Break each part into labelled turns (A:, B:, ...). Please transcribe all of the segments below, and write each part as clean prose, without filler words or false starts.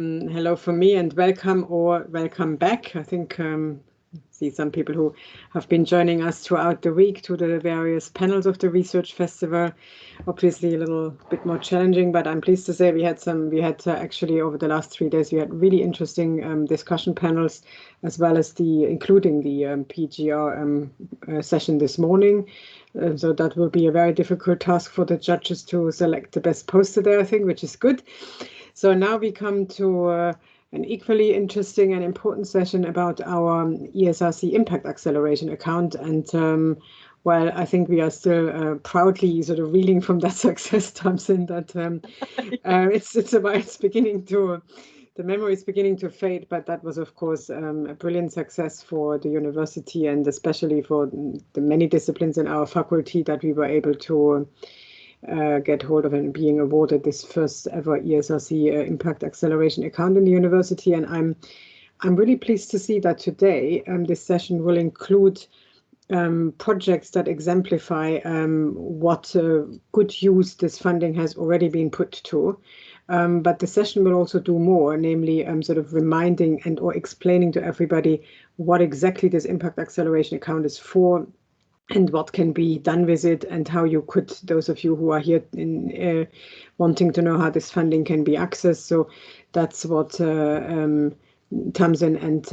A: Hello from me and welcome or welcome back. I think see some people who have been joining us throughout the week to the various panels of the Research Festival. Obviously a little bit more challenging, but I'm pleased to say we had actually over the last 3 days, we had really interesting discussion panels, as well as including the PGR session this morning. So that will be a very difficult task for the judges to select the best poster there, I think, which is good. So now we come to an equally interesting and important session about our ESRC Impact Acceleration account. And well, I think we are still proudly sort of reeling from that success, Tamsin, that it's beginning to, the memory is beginning to fade, but that was, of course, a brilliant success for the university and especially for the many disciplines in our faculty that we were able to get hold of and being awarded this first ever ESRC Impact Acceleration account in the university. And I'm really pleased to see that today this session will include projects that exemplify what good use this funding has already been put to. But the session will also do more, namely sort of reminding and or explaining to everybody what exactly this Impact Acceleration account is for, and what can be done with it, and how you could, those of you who are here in wanting to know how this funding can be accessed. So that's what Tamsin and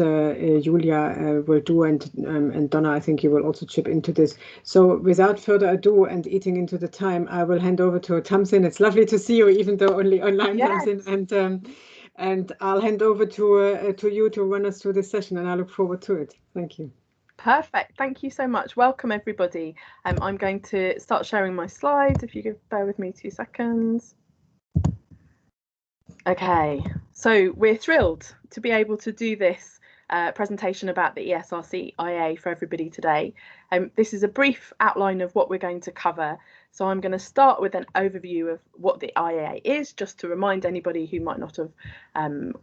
A: Julia will do, and Donna, I think you will also chip into this. So without further ado and eating into the time, I will hand over to Tamsin. It's lovely to see you, even though only online, yes. Tamsin, and I'll hand over to you to run us through this session, and I look forward to it. Thank you.
B: Perfect. Thank you so much. Welcome, everybody. I'm going to start sharing my slides, if you could bear with me 2 seconds. Okay, so we're thrilled to be able to do this presentation about the ESRC IAA for everybody today. This is a brief outline of what we're going to cover. So I'm going to start with an overview of what the IAA is, just to remind anybody who might not have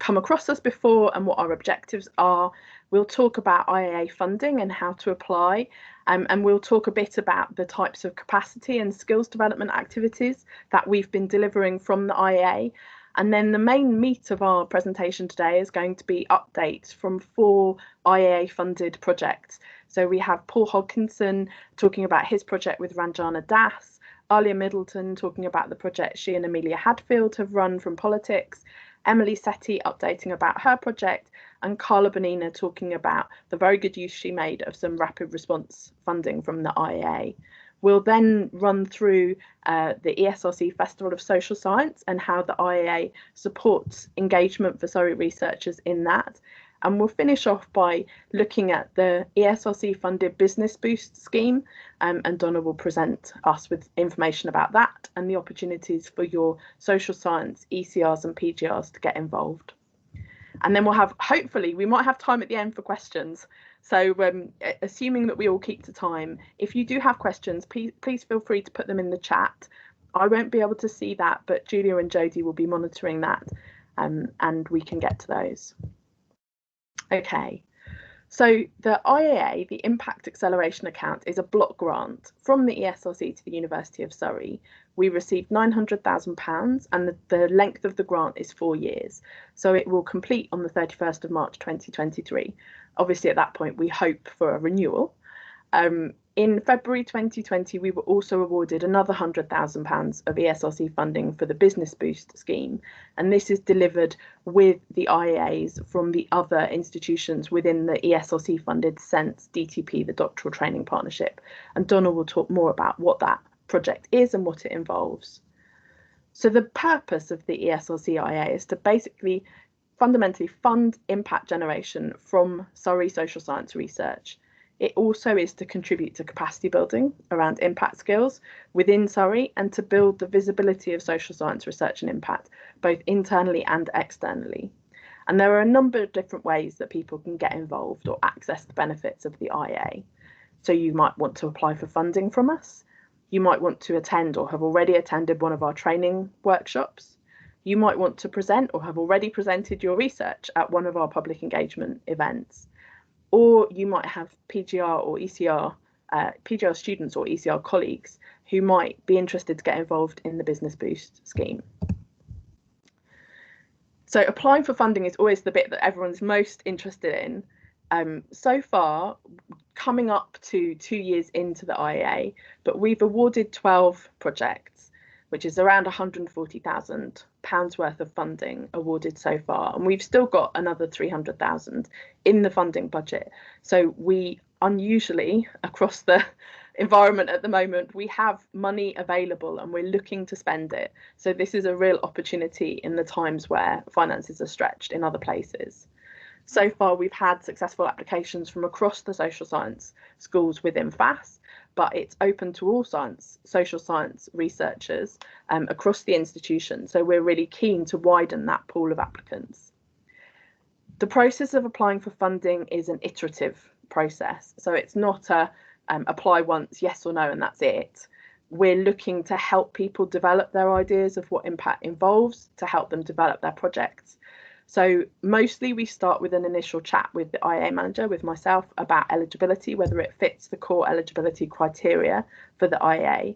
B: come across us before, and what our objectives are. We'll talk about IAA funding and how to apply, and we'll talk a bit about the types of capacity and skills development activities that we've been delivering from the IAA. And then the main meat of our presentation today is going to be updates from 4 IAA funded projects. So we have Paul Hodkinson talking about his project with Ranjana Das, Alia Middleton talking about the project she and Amelia Hadfield have run from politics, Emily Setti updating about her project, and Carla Bonina talking about the very good use she made of some rapid response funding from the IAA. We'll then run through the ESRC Festival of Social Science and how the IAA supports engagement for Surrey researchers in that. And we'll finish off by looking at the ESRC funded Business Boost scheme, and Donna will present us with information about that and the opportunities for your social science, ECRs and PGRs to get involved. And then we'll have, hopefully, we might have time at the end for questions. So assuming that we all keep to time, if you do have questions, please feel free to put them in the chat. I won't be able to see that, but Julia and Jodie will be monitoring that, and we can get to those. Okay, so the IAA, the Impact Acceleration Account, is a block grant from the ESRC to the University of Surrey. We received £900,000 and the length of the grant is 4 years. So it will complete on the 31st of March 2023. Obviously, at that point, we hope for a renewal. In February 2020, we were also awarded another £100,000 of ESRC funding for the Business Boost scheme. And this is delivered with the IAAs from the other institutions within the ESRC funded SENSE DTP, the Doctoral Training Partnership. And Donna will talk more about what that project is and what it involves. So the purpose of the ESRC IAA is to basically fundamentally fund impact generation from Surrey social science research. It also is to contribute to capacity building around impact skills within Surrey and to build the visibility of social science research and impact, both internally and externally. And there are a number of different ways that people can get involved or access the benefits of the IAA. So you might want to apply for funding from us. You might want to attend or have already attended one of our training workshops. You might want to present or have already presented your research at one of our public engagement events. Or you might have PGR or ECR, PGR students or ECR colleagues who might be interested to get involved in the Business Boost scheme. So applying for funding is always the bit that everyone's most interested in. So far, coming up to 2 years into the IAA, but we've awarded 12 projects, which is around £140,000 worth of funding awarded so far. And we've still got another 300,000 in the funding budget. So we unusually, across the environment at the moment, we have money available and we're looking to spend it. So this is a real opportunity in the times where finances are stretched in other places. So far, we've had successful applications from across the social science schools within FASS, but it's open to all social science researchers across the institution. So we're really keen to widen that pool of applicants. The process of applying for funding is an iterative process. So it's not a apply once, yes or no, and that's it. We're looking to help people develop their ideas of what impact involves, to help them develop their projects. So mostly we start with an initial chat with the IA manager, with myself, about eligibility, whether it fits the core eligibility criteria for the IA.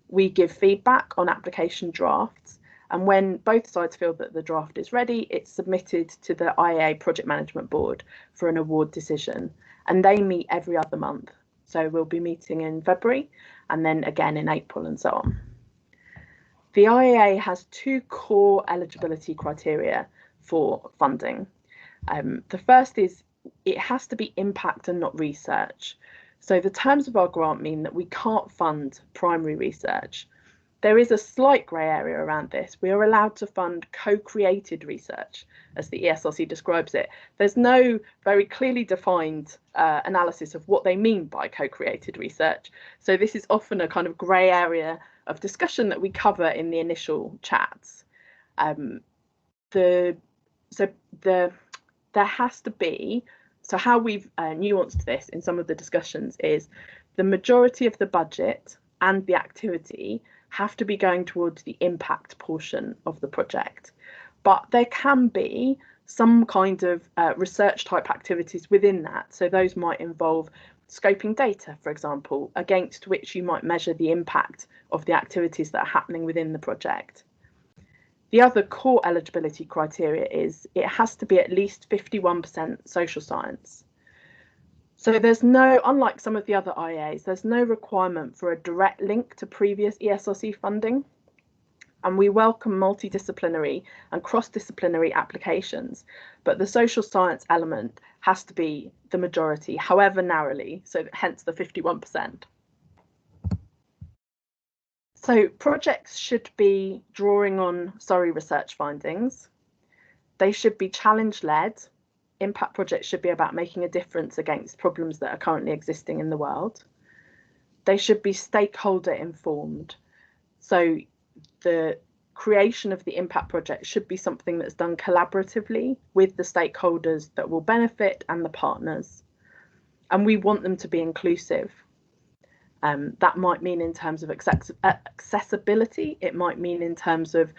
B: We give feedback on application drafts, and when both sides feel that the draft is ready, it's submitted to the IA Project Management Board for an award decision, and they meet every other month. So we'll be meeting in February and then again in April and so on. The IAA has 2 core eligibility criteria for funding. The first is it has to be impact and not research. So the terms of our grant mean that we can't fund primary research. There is a slight grey area around this. We are allowed to fund co-created research, as the ESRC describes it. There's no very clearly defined analysis of what they mean by co-created research. So this is often a kind of grey area of discussion that we cover in the initial chats. There has to be, so how we've nuanced this in some of the discussions is the majority of the budget and the activity have to be going towards the impact portion of the project. But there can be some kind of research type activities within that. So those might involve scoping data, for example, against which you might measure the impact of the activities that are happening within the project. The other core eligibility criteria is it has to be at least 51% social science. So there's no, unlike some of the other IAs, there's no requirement for a direct link to previous ESRC funding. And we welcome multidisciplinary and cross-disciplinary applications, but the social science element has to be the majority, however narrowly, so hence the 51%. So projects should be drawing on Surrey research findings. They should be challenge-led. Impact projects should be about making a difference against problems that are currently existing in the world. They should be stakeholder informed. So the creation of the impact project should be something that's done collaboratively with the stakeholders that will benefit and the partners. And we want them to be inclusive. That might mean in terms of accessibility, it might mean in terms of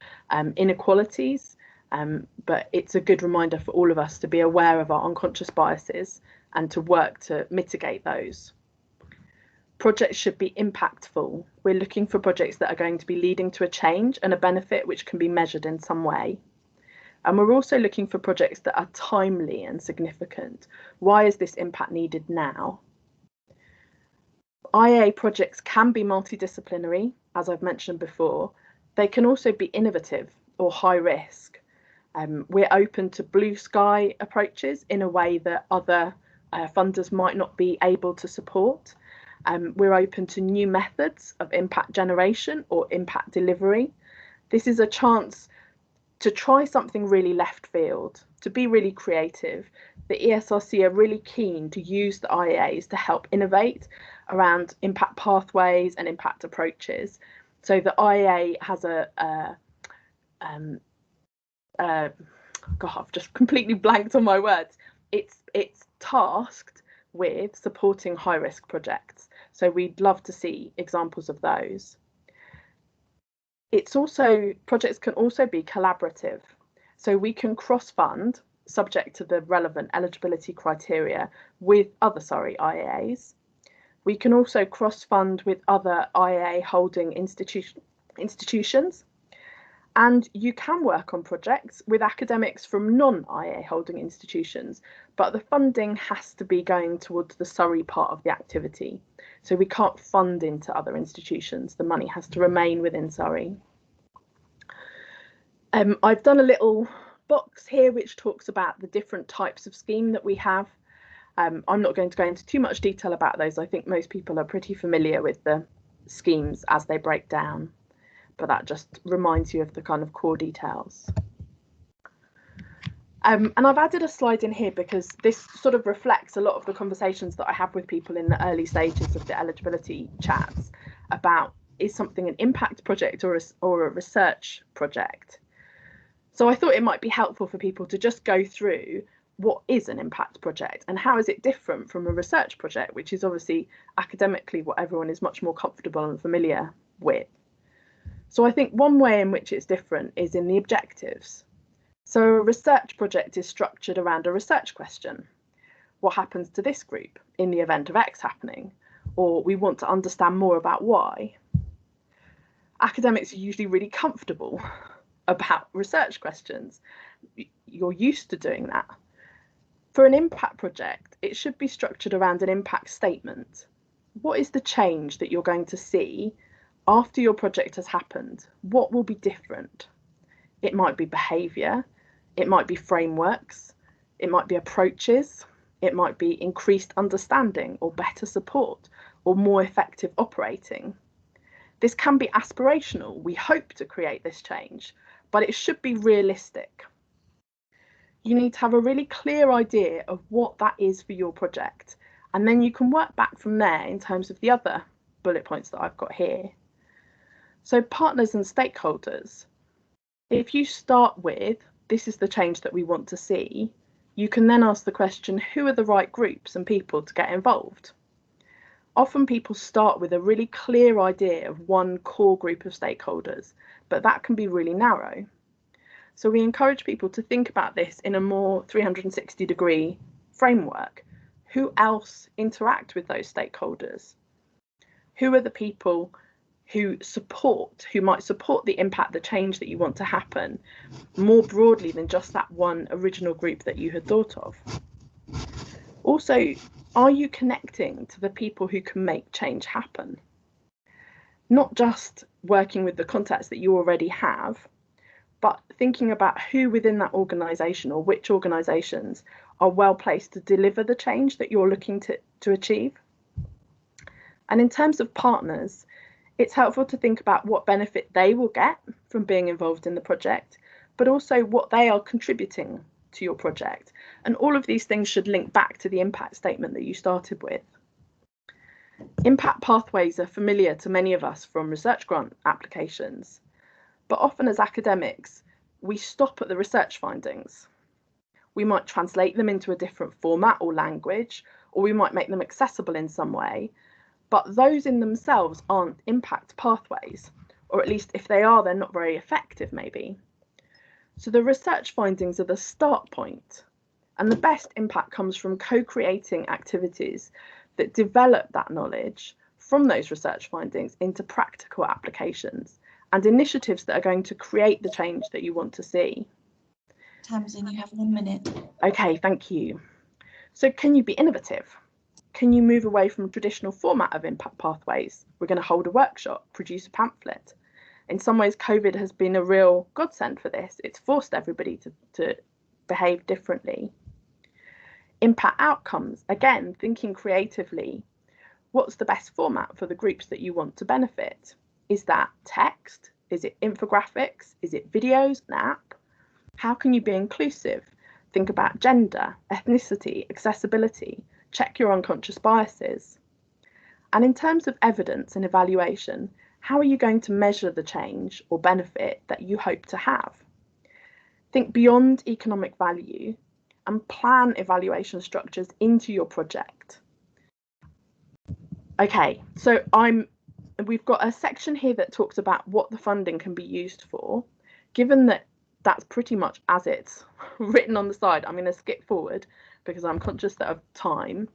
B: inequalities, but it's a good reminder for all of us to be aware of our unconscious biases and to work to mitigate those. Projects should be impactful. We're looking for projects that are going to be leading to a change and a benefit which can be measured in some way. And we're also looking for projects that are timely and significant. Why is this impact needed now? IA projects can be multidisciplinary, as I've mentioned before. They can also be innovative or high risk. We're open to blue sky approaches in a way that other funders might not be able to support. We're open to new methods of impact generation or impact delivery. This is a chance to try something really left field, to be really creative. The ESRC are really keen to use the IAs to help innovate around impact pathways and impact approaches. So the IA has God, I've just completely blanked on my words. It's tasked with supporting high risk projects. So we'd love to see examples of those. Projects can also be collaborative. So we can cross-fund, subject to the relevant eligibility criteria, with other IAs. We can also cross-fund with other IA holding institutions. And you can work on projects with academics from non-IA holding institutions, but the funding has to be going towards the Surrey part of the activity. So we can't fund into other institutions. The money has to remain within Surrey. I've done a little box here which talks about the different types of scheme that we have. I'm not going to go into too much detail about those. I think most people are pretty familiar with the schemes as they break down, but that just reminds you of the kind of core details. And I've added a slide in here because this sort of reflects a lot of the conversations that I have with people in the early stages of the eligibility chats about, is something an impact project or a research project? So I thought it might be helpful for people to just go through what is an impact project and how is it different from a research project, which is obviously academically what everyone is much more comfortable and familiar with. So I think one way in which it's different is in the objectives. So a research project is structured around a research question. What happens to this group in the event of X happening? Or we want to understand more about Y. Academics are usually really comfortable about research questions. You're used to doing that. For an impact project, it should be structured around an impact statement. What is the change that you're going to see after your project has happened? What will be different? It might be behaviour, it might be frameworks, it might be approaches, it might be increased understanding or better support or more effective operating. This can be aspirational. We hope to create this change, but it should be realistic. You need to have a really clear idea of what that is for your project, and then you can work back from there in terms of the other bullet points that I've got here. So partners and stakeholders, if you start with, this is the change that we want to see, you can then ask the question, who are the right groups and people to get involved? Often people start with a really clear idea of one core group of stakeholders, but that can be really narrow. So we encourage people to think about this in a more 360-degree framework. Who else interact with those stakeholders? Who are the people who might support the impact, the change that you want to happen more broadly than just that one original group that you had thought of? Also, are you connecting to the people who can make change happen? Not just working with the contacts that you already have, but thinking about who within that organisation or which organisations are well placed to deliver the change that you're looking to achieve. And in terms of partners, it's helpful to think about what benefit they will get from being involved in the project, but also what they are contributing to your project. And all of these things should link back to the impact statement that you started with. Impact pathways are familiar to many of us from research grant applications, but often as academics, we stop at the research findings. We might translate them into a different format or language, or we might make them accessible in some way, but those in themselves aren't impact pathways, or at least if they are, they're not very effective maybe. So the research findings are the start point, and the best impact comes from co-creating activities that develop that knowledge from those research findings into practical applications and initiatives that are going to create the change that you want to see.
C: Tamsin, you have 1 minute.
B: Okay, thank you. So can you be innovative? Can you move away from a traditional format of impact pathways? We're going to hold a workshop, produce a pamphlet. In some ways, COVID has been a real godsend for this. It's forced everybody to behave differently. Impact outcomes, again, thinking creatively. What's the best format for the groups that you want to benefit? Is that text? Is it infographics? Is it videos, an app? How can you be inclusive? Think about gender, ethnicity, accessibility. Check your unconscious biases. And in terms of evidence and evaluation, how are you going to measure the change or benefit that you hope to have? Think beyond economic value and plan evaluation structures into your project. Okay, so we've got a section here that talks about what the funding can be used for. Given that that's pretty much as it's written on the side, I'm going to skip forward because I'm conscious of time.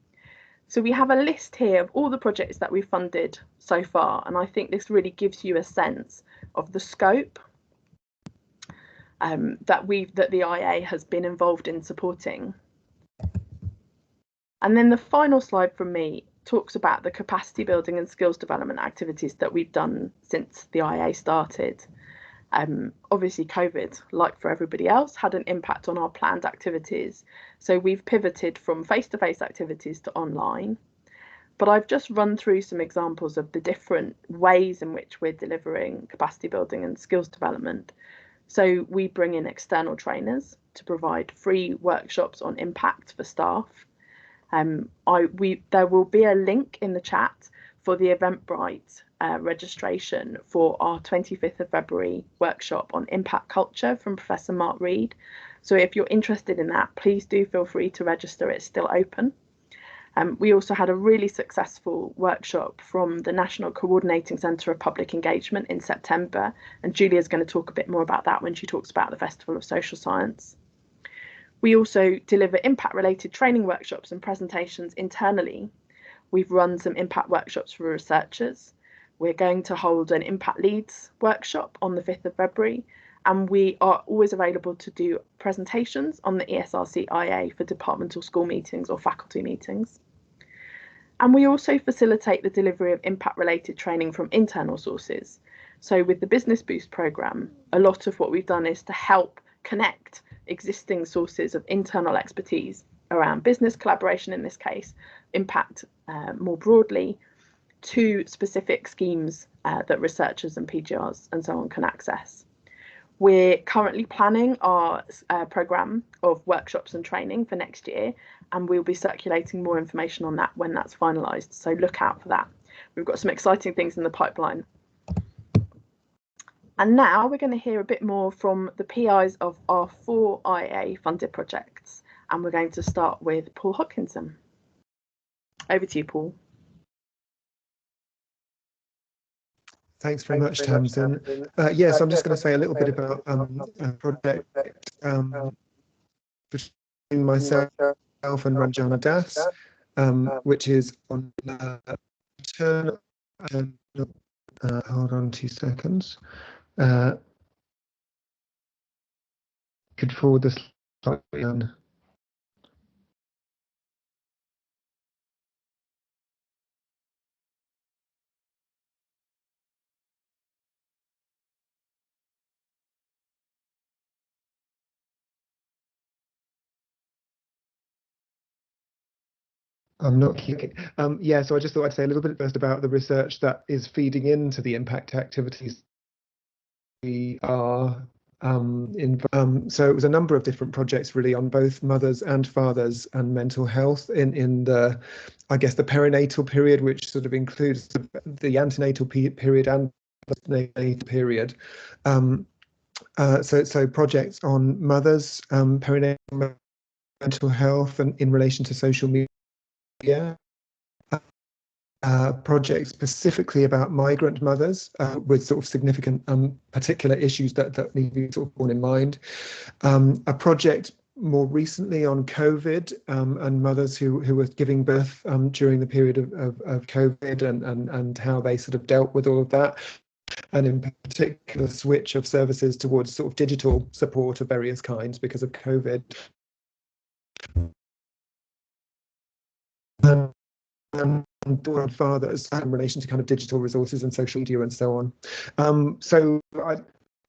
B: So we have a list here of all the projects that we've funded so far, and I think this really gives you a sense of the scope. that the IA has been involved in supporting. And then the final slide from me talks about the capacity building and skills development activities that we've done since the IA started. Obviously, COVID, like for everybody else, had an impact on our planned activities. So we've pivoted from face-to-face activities to online. But I've just run through some examples of the different ways in which we're delivering capacity building and skills development. So we bring in external trainers to provide free workshops on impact for staff. There will be a link in the chat for the Eventbrite registration for our 25th of February workshop on impact culture from Professor Mark Reed. So if you're interested in that, please do feel free to register. It's still open. We also had a really successful workshop from the National Coordinating Centre of Public Engagement in September, and Julia's going to talk a bit more about that when she talks about the Festival of Social Science. We also deliver impact-related training workshops and presentations internally. We've run some impact workshops for researchers. We're going to hold an Impact Leads workshop on the 5th of February, and we are always available to do presentations on the ESRC IAA for departmental school meetings or faculty meetings. And we also facilitate the delivery of impact-related training from internal sources. So with the Business Boost programme, a lot of what we've done is to help connect existing sources of internal expertise around business collaboration, in this case, impact more broadly, to specific schemes that researchers and PGRs and so on can access. We're currently planning our programme of workshops and training for next year, and we'll be circulating more information on that when that's finalised, so look out for that. We've got some exciting things in the pipeline. And now we're going to hear a bit more from the PIs of our 4 IA funded projects, and we're going to start with Paul Hodkinson. Over to you, Paul.
D: Thanks very much, Tamsin. Yes, I'm just going to say a little bit about a project between myself and Ranjana Das, which is on maternal. Hold on 2 seconds. Could forward this slightly on. I'm not keeping. Yeah, so I just thought I'd say a little bit first about the research that is feeding into the impact activities we are so it was a number of different projects really on both mothers and fathers and mental health in the, I guess, the perinatal period, which sort of includes the antenatal period and the postnatal period. So projects on mothers, perinatal mental health and in relation to social media. Project specifically about migrant mothers with sort of significant particular issues that need to be sort of borne in mind. A project more recently on COVID and mothers who were giving birth during the period of COVID and how they sort of dealt with all of that. And in particular, switch of services towards sort of digital support of various kinds because of COVID. And fathers in relation to kind of digital resources and social media and so on. So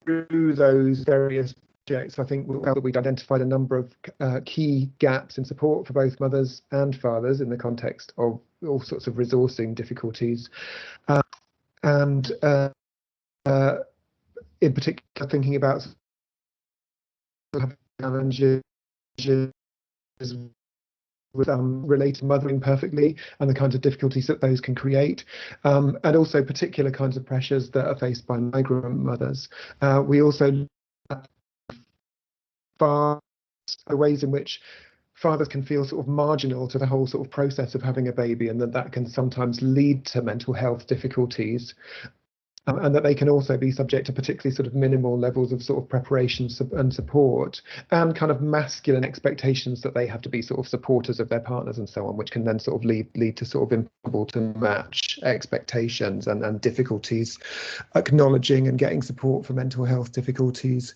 D: through those various projects, I think we'd identified a number of key gaps in support for both mothers and fathers in the context of all sorts of resourcing difficulties. And in particular, thinking about challenges with related mothering perfectly and the kinds of difficulties that those can create, and also particular kinds of pressures that are faced by migrant mothers. We also the ways in which fathers can feel sort of marginal to the whole sort of process of having a baby, and that can sometimes lead to mental health difficulties. And that they can also be subject to particularly sort of minimal levels of sort of preparation and support, and kind of masculine expectations that they have to be sort of supporters of their partners and so on, which can then sort of lead to sort of impossible to match expectations and difficulties acknowledging and getting support for mental health difficulties.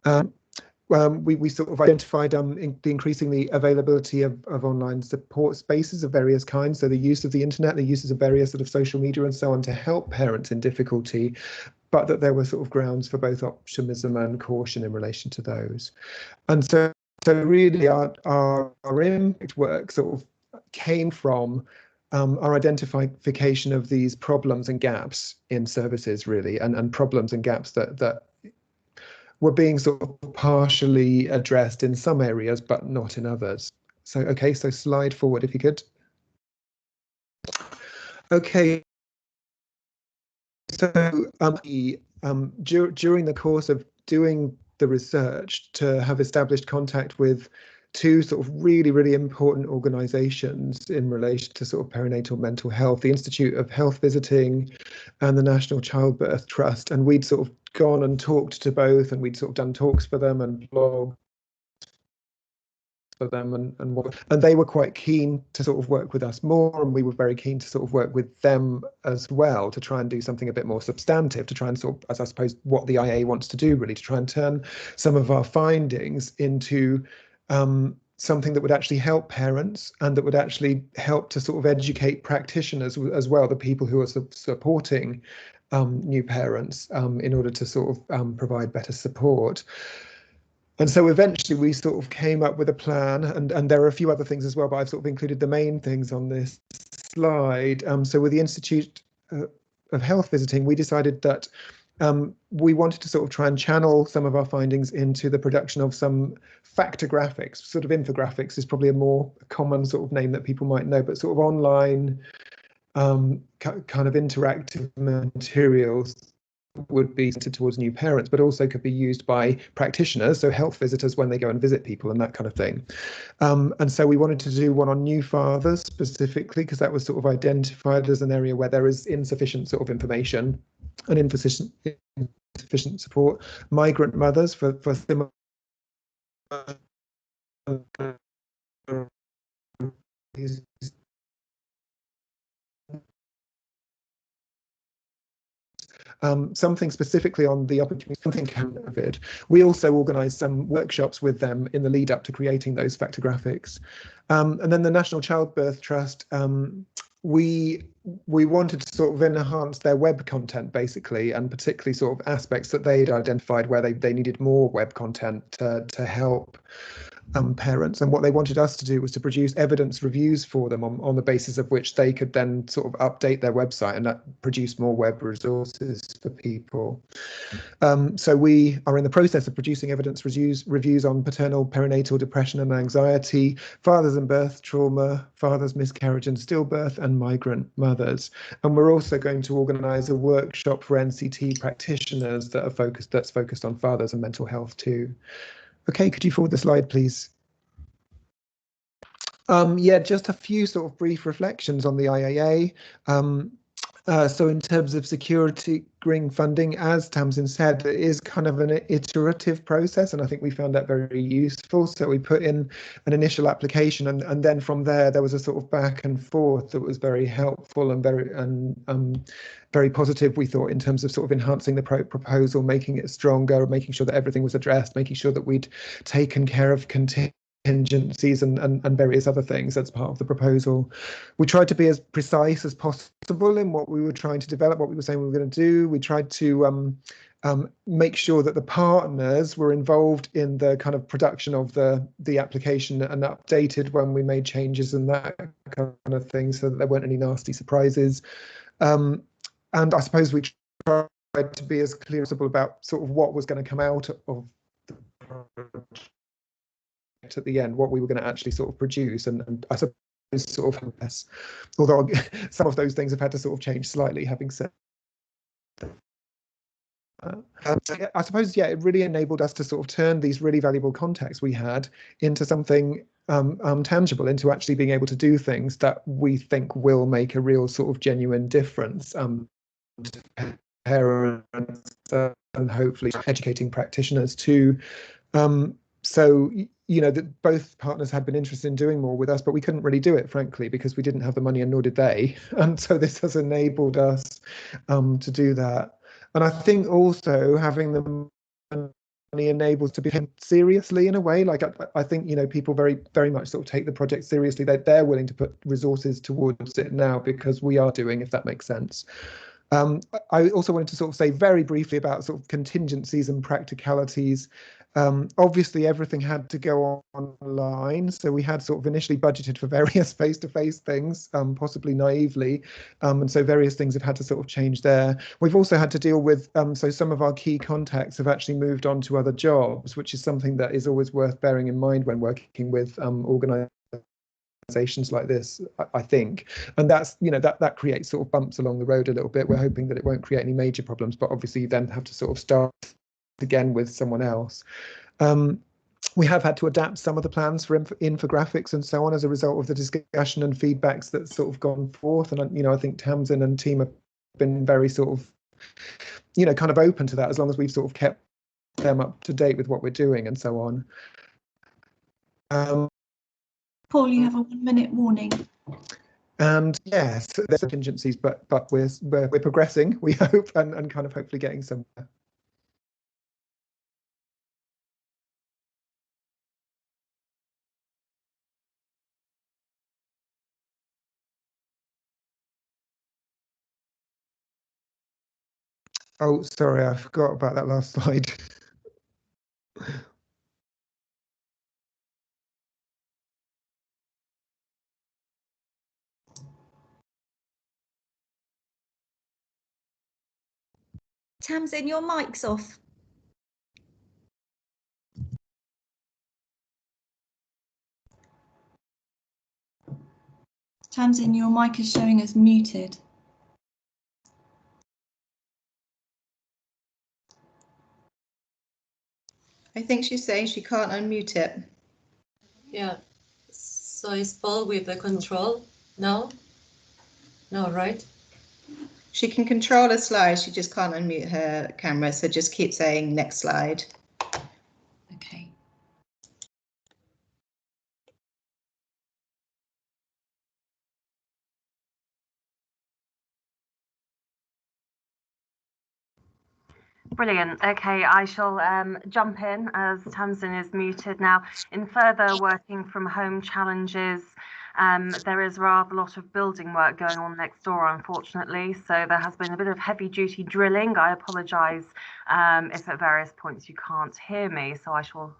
D: We sort of identified the increasing the availability of online support spaces of various kinds, so the use of the internet, the uses of various sort of social media and so on to help parents in difficulty, but that there were sort of grounds for both optimism and caution in relation to those. And so really our impact work sort of came from our identification of these problems and gaps in services, really, and problems and gaps that were being sort of partially addressed in some areas, but not in others. So, okay, so slide forward if you could. Okay. So during the course of doing the research, to have established contact with two sort of really important organisations in relation to sort of perinatal mental health, the Institute of Health Visiting and the National Childbirth Trust. And we'd sort of gone and talked to both, and we'd sort of done talks for them and blogs for them and they were quite keen to sort of work with us more, and we were very keen to sort of work with them as well to try and do something a bit more substantive, to try and sort of, as I suppose what the IA wants to do really, to try and turn some of our findings into something that would actually help parents and that would actually help to sort of educate practitioners as well, the people who are supporting new parents, in order to sort of provide better support. And so eventually we sort of came up with a plan, and there are a few other things as well, but I've sort of included the main things on this slide. So with the Institute of Health Visiting, we decided that we wanted to sort of try and channel some of our findings into the production of some factographics. Sort of infographics is probably a more common sort of name that people might know, but sort of online kind of interactive materials would be centered towards new parents, but also could be used by practitioners, so health visitors when they go and visit people and that kind of thing. And so we wanted to do one on new fathers specifically, because that was sort of identified as an area where there is insufficient sort of information and insufficient support. Migrant mothers for similar something specifically on the opportunity, something COVID. We also organised some workshops with them in the lead up to creating those factographics. And then the National Childbirth Trust, we wanted to sort of enhance their web content basically, and particularly sort of aspects that they'd identified where they needed more web content to help parents. And what they wanted us to do was to produce evidence reviews for them on the basis of which they could then sort of update their website and produce more web resources for people. So we are in the process of producing evidence reviews on paternal perinatal depression and anxiety, fathers and birth trauma, fathers, miscarriage and stillbirth, and migrant mothers. And we're also going to organise a workshop for NCT practitioners that's focused on fathers and mental health too. Okay, could you forward the slide, please? Yeah, just a few sort of brief reflections on the IAA. So in terms of securing funding, as Tamsin said, it is kind of an iterative process, and I think we found that very useful. So we put in an initial application, and then from there was a sort of back and forth that was very helpful and very positive, we thought, in terms of sort of enhancing the proposal, making it stronger, making sure that everything was addressed, making sure that we'd taken care of contingencies and various other things as part of the proposal. We tried to be as precise as possible in what we were trying to develop, what we were saying we were going to do. We tried to make sure that the partners were involved in the kind of production of the application and updated when we made changes and that kind of thing, so that there weren't any nasty surprises. And I suppose we tried to be as clear as possible about sort of what was going to come out of the project at the end, what we were going to actually sort of produce, and I suppose sort of less, although some of those things have had to sort of change slightly, having said I suppose, yeah, it really enabled us to sort of turn these really valuable contacts we had into something tangible, into actually being able to do things that we think will make a real sort of genuine difference to parents and hopefully educating practitioners too. So, you know, that both partners had been interested in doing more with us, but we couldn't really do it, frankly, because we didn't have the money and nor did they. And so this has enabled us to do that. And I think also having them enables to be taken seriously in a way. Like I think, you know, people very much sort of take the project seriously. They're willing to put resources towards it now because we are doing, if that makes sense. I also wanted to sort of say very briefly about sort of contingencies and practicalities. Obviously, everything had to go online, so we had sort of initially budgeted for various face-to-face things, possibly naively, and so various things have had to sort of change there. We've also had to deal with, so some of our key contacts have actually moved on to other jobs, which is something that is always worth bearing in mind when working with organisations like this, I think. And that's, you know, that creates sort of bumps along the road a little bit. We're hoping that it won't create any major problems, but obviously you then have to sort of start again with someone else. We have had to adapt some of the plans for infographics and so on as a result of the discussion and feedbacks that's sort of gone forth. And, you know, I think Tamsin and team have been very sort of, you know, kind of open to that, as long as we've sort of kept them up to date with what we're doing and so on.
C: Paul, you have a 1 minute warning.
D: And yes, there's contingencies, but we're progressing, we hope, and kind of hopefully getting somewhere. Oh, sorry, I forgot about that last slide.
C: Tamsin, your mic's off. Tamsin, your mic is showing as muted.
E: I think she's saying she can't unmute it.
F: Yeah, so it's Paul with the control now? No, right?
E: She can control a slide, she just can't unmute her camera, so just keep saying next slide.
C: Okay.
G: Brilliant. Okay, I shall jump in as Tamsin is muted now. In further working from home challenges, there is rather a lot of building work going on next door, unfortunately. So there has been a bit of heavy duty drilling. I apologise if at various points you can't hear me. So I shall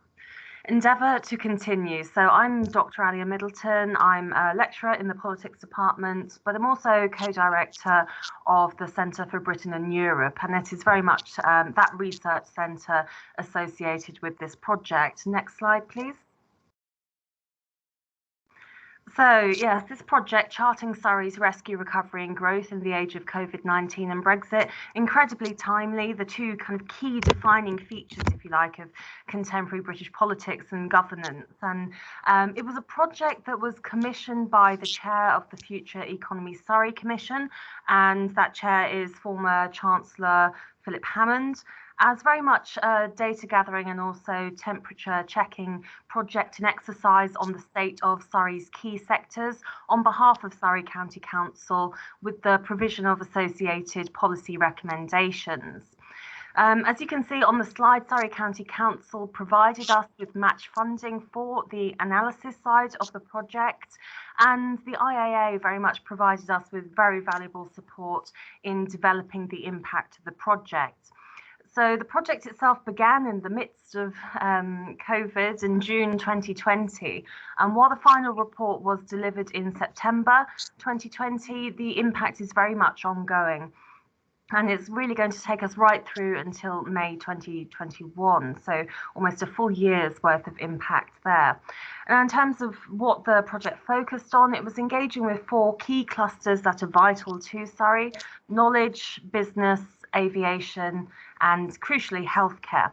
G: endeavour to continue. So I'm Dr. Alia Middleton. I'm a lecturer in the politics department, but I'm also co-director of the Centre for Britain and Europe, and it is very much that research centre associated with this project. Next slide, please. So yes, this project, Charting Surrey's Rescue, Recovery and Growth in the Age of COVID-19 and Brexit, incredibly timely, the two kind of key defining features, if you like, of contemporary British politics and governance. And it was a project that was commissioned by the chair of the Future Economy Surrey Commission, and that chair is former Chancellor Philip Hammond, as very much a data gathering and also temperature checking project and exercise on the state of Surrey's key sectors on behalf of Surrey County Council, with the provision of associated policy recommendations. As you can see on the slide, Surrey County Council provided us with match funding for the analysis side of the project, and the IAA very much provided us with very valuable support in developing the impact of the project. So the project itself began in the midst of COVID in June 2020, and while the final report was delivered in September 2020, the impact is very much ongoing. And it's really going to take us right through until May 2021, so almost a full year's worth of impact there. And in terms of what the project focused on, it was engaging with 4 key clusters that are vital to Surrey: knowledge, business, aviation, and crucially healthcare.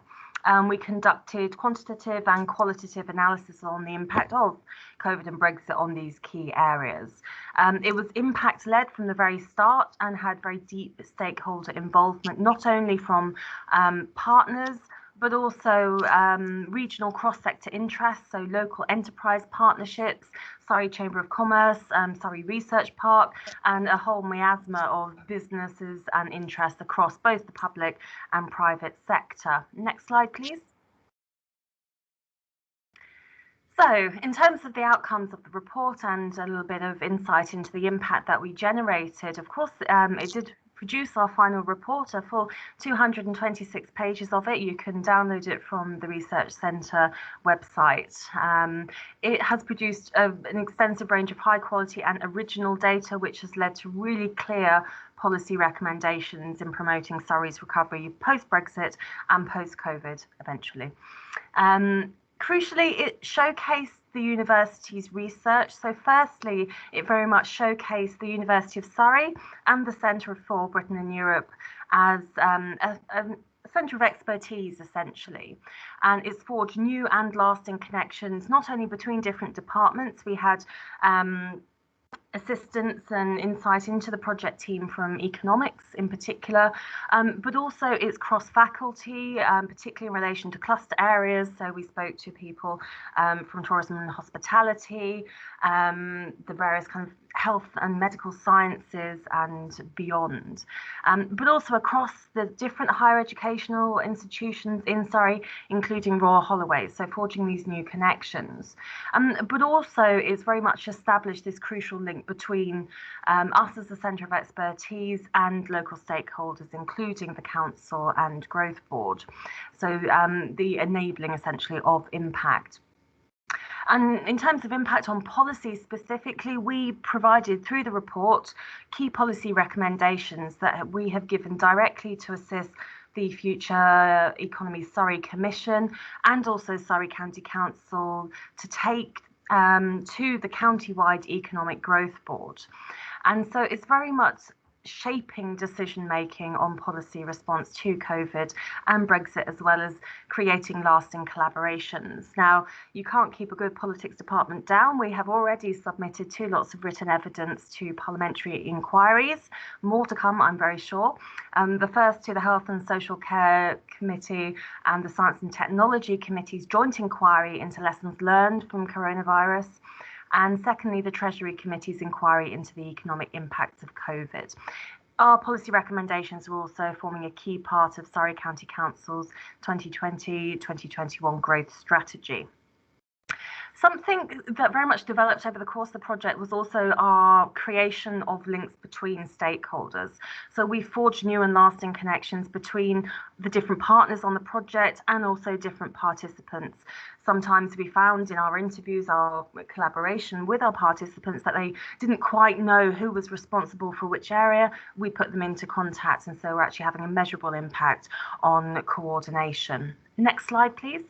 G: We conducted quantitative and qualitative analysis on the impact of COVID and Brexit on these key areas. It was impact-led from the very start and had very deep stakeholder involvement, not only from partners, but also regional cross-sector interests, so local enterprise partnerships, Surrey Chamber of Commerce, Surrey Research Park, and a whole miasma of businesses and interests across both the public and private sector. Next slide, please. So, in terms of the outcomes of the report and a little bit of insight into the impact that we generated, of course, it did produce our final report, a full 226 pages of it. You can download it from the Research Centre website. It has produced an extensive range of high quality and original data, which has led to really clear policy recommendations in promoting Surrey's recovery post-Brexit and post-COVID eventually. Crucially, it showcased the university's research. So firstly, it very much showcased the University of Surrey and the Centre for Britain and Europe as a centre of expertise, essentially. And it's forged new and lasting connections, not only between different departments. We had assistance and insight into the project team from economics in particular, but also it's cross-faculty, particularly in relation to cluster areas. So we spoke to people from tourism and hospitality, the various kind of health and medical sciences and beyond, but also across the different higher educational institutions in Surrey, including Royal Holloway, so forging these new connections. But also it's very much established this crucial link between us as a centre of expertise and local stakeholders, including the Council and Growth Board, so the enabling essentially of impact. And in terms of impact on policy specifically, we provided through the report key policy recommendations that we have given directly to assist the Future Economy Surrey Commission and also Surrey County Council to take to the county-wide Economic Growth Board. And so it's very much shaping decision-making on policy response to COVID and Brexit, as well as creating lasting collaborations. Now, you can't keep a good politics department down. We have already submitted 2 lots of written evidence to parliamentary inquiries. More to come, I'm very sure. The first to the Health and Social Care Committee and the Science and Technology Committee's joint inquiry into lessons learned from coronavirus. And secondly, the Treasury Committee's inquiry into the economic impacts of COVID. Our policy recommendations are also forming a key part of Surrey County Council's 2020-2021 growth strategy. Something that very much developed over the course of the project was also our creation of links between stakeholders. So we forged new and lasting connections between the different partners on the project and also different participants. Sometimes we found in our interviews, our collaboration with our participants, that they didn't quite know who was responsible for which area. We put them into contact, and so we're actually having a measurable impact on coordination. Next slide, please.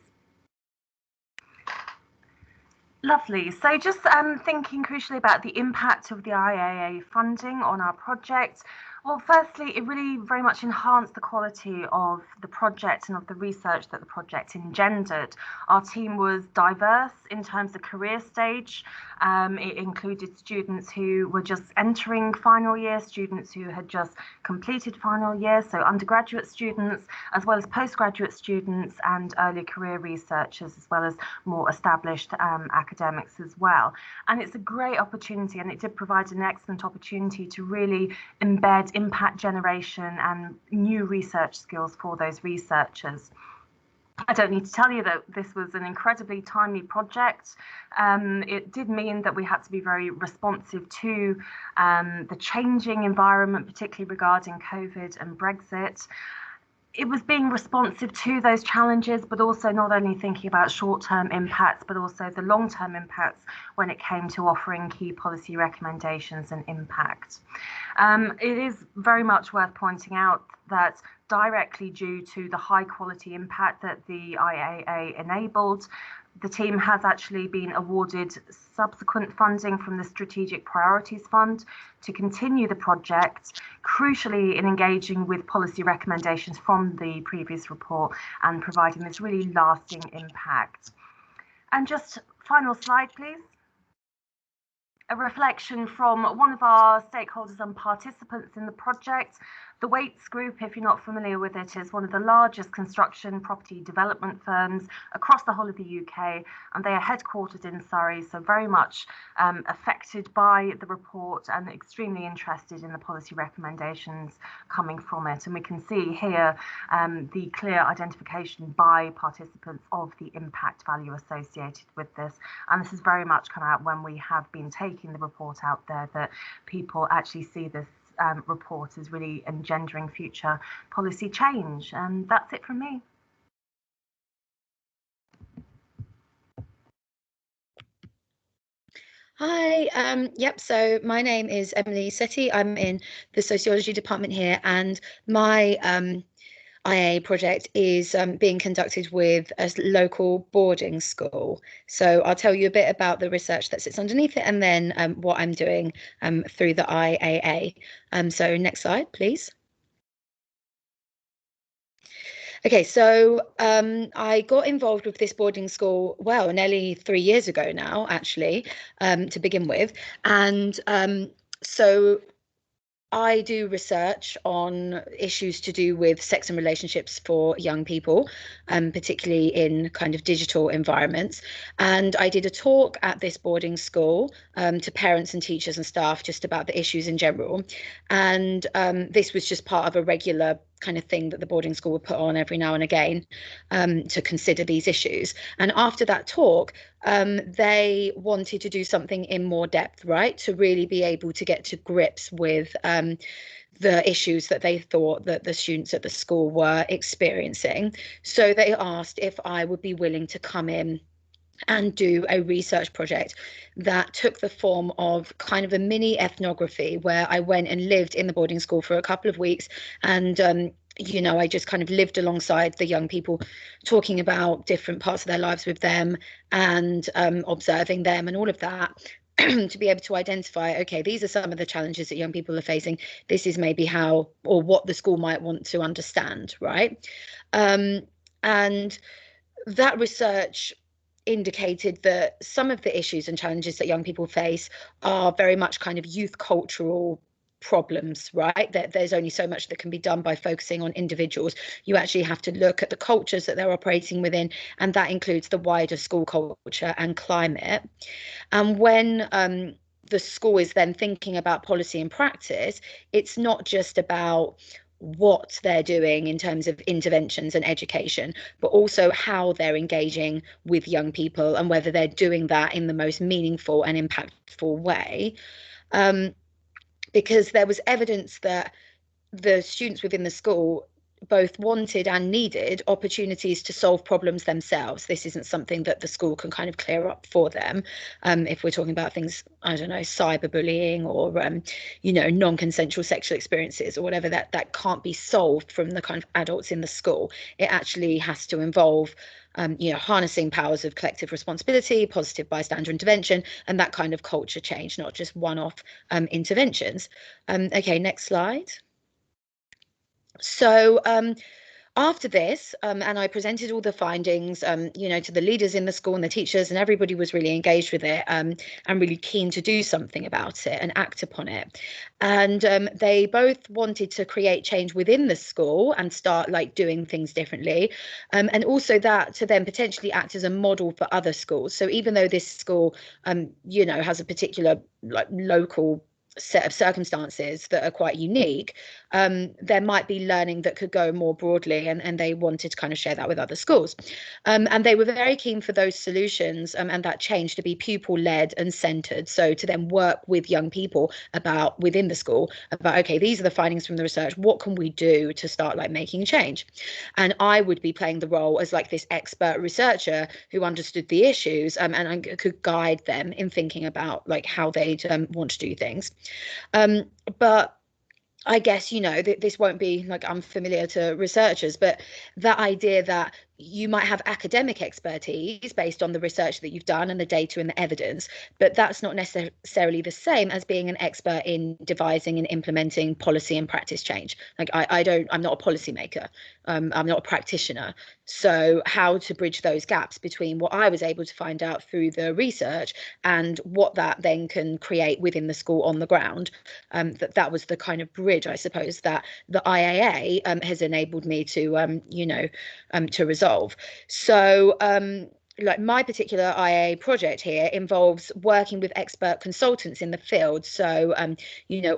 G: Lovely. So just thinking crucially about the impact of the IAA funding on our project. Well, firstly, it really very much enhanced the quality of the project and of the research that the project engendered. Our team was diverse in terms of career stage. It included students who were just entering final year, students who had just completed final year, so undergraduate students, as well as postgraduate students and early career researchers, as well as more established academics as well. And it's a great opportunity, and it did provide an excellent opportunity to really embed impact generation and new research skills for those researchers. I don't need to tell you that this was an incredibly timely project. It did mean that we had to be very responsive to the changing environment, particularly regarding COVID and Brexit. It was being responsive to those challenges, but also not only thinking about short-term impacts, but also the long-term impacts when it came to offering key policy recommendations and impact. It is very much worth pointing out that directly due to the high quality impact that the IAA enabled, the team has actually been awarded subsequent funding from the Strategic Priorities Fund to continue the project, crucially in engaging with policy recommendations from the previous report and providing this really lasting impact. And just final slide, please. A reflection from one of our stakeholders and participants in the project. The Waits Group, if you're not familiar with it, is one of the largest construction property development firms across the whole of the UK, and they are headquartered in Surrey, so very much affected by the report and extremely interested in the policy recommendations coming from it. And we can see here the clear identification by participants of the impact value associated with this. And this is very much come out when we have been taking the report out there, that people actually see this report as really engendering future policy change. And that's it from me.
H: Hi, so my name is Emily Setti. I'm in the sociology department here, and my IA project is being conducted with a local boarding school. So I'll tell you a bit about the research that sits underneath it, and then what I'm doing through the IAA. So next slide, please. Okay, so I got involved with this boarding school, well, nearly 3 years ago now, actually, to begin with. And so I do research on issues to do with sex and relationships for young people, particularly in kind of digital environments. And I did a talk at this boarding school to parents and teachers and staff just about the issues in general. And this was just part of a regular kind of thing that the boarding school would put on every now and again to consider these issues. And after that talk, they wanted to do something in more depth, right, to really be able to get to grips with the issues that they thought that the students at the school were experiencing. So they asked if I would be willing to come in and do a research project that took the form of kind of a mini ethnography, where I went and lived in the boarding school for a couple of weeks, and you know, I just kind of lived alongside the young people, talking about different parts of their lives with them, and observing them and all of that, to be able to identify, okay, these are some of the challenges that young people are facing. This is maybe how, or what the school might want to understand, right? And that research indicated that some of the issues and challenges that young people face are very much kind of youth cultural problems, right? That there's only so much that can be done by focusing on individuals. You actually have to look at the cultures that they're operating within, and that includes the wider school culture and climate. And when the school is then thinking about policy and practice, it's not just about what they're doing in terms of interventions and education, but also how they're engaging with young people and whether they're doing that in the most meaningful and impactful way. Because there was evidence that the students within the school both wanted and needed opportunities to solve problems themselves. This isn't something that the school can kind of clear up for them. If we're talking about things, I don't know, cyberbullying or, you know, non-consensual sexual experiences or whatever, that can't be solved from the kind of adults in the school. It actually has to involve, you know, harnessing powers of collective responsibility, positive bystander intervention, and that kind of culture change, not just one-off interventions. Okay, next slide. So after this, and I presented all the findings, you know, to the leaders in the school and the teachers, and everybody was really engaged with it, and really keen to do something about it and act upon it. And they both wanted to create change within the school and start like doing things differently, and also that to then potentially act as a model for other schools. So even though this school, you know, has a particular like local set of circumstances that are quite unique, there might be learning that could go more broadly, and they wanted to kind of share that with other schools. And they were very keen for those solutions and that change to be pupil-led and centred. So to then work with young people about within the school about, okay, these are the findings from the research, what can we do to start like making change? And I would be playing the role as like this expert researcher who understood the issues, and I could guide them in thinking about like how they'd want to do things. But I guess, you know, this won't be like unfamiliar to researchers, but that idea that you might have academic expertise based on the research that you've done and the data and the evidence, but that's not necessarily the same as being an expert in devising and implementing policy and practice change. Like I'm not a policymaker, I'm not a practitioner. So how to bridge those gaps between what I was able to find out through the research and what that then can create within the school on the ground, that was the kind of bridge, I suppose, that the IAA has enabled me to, to resolve. So like my particular IA project here involves working with expert consultants in the field. So,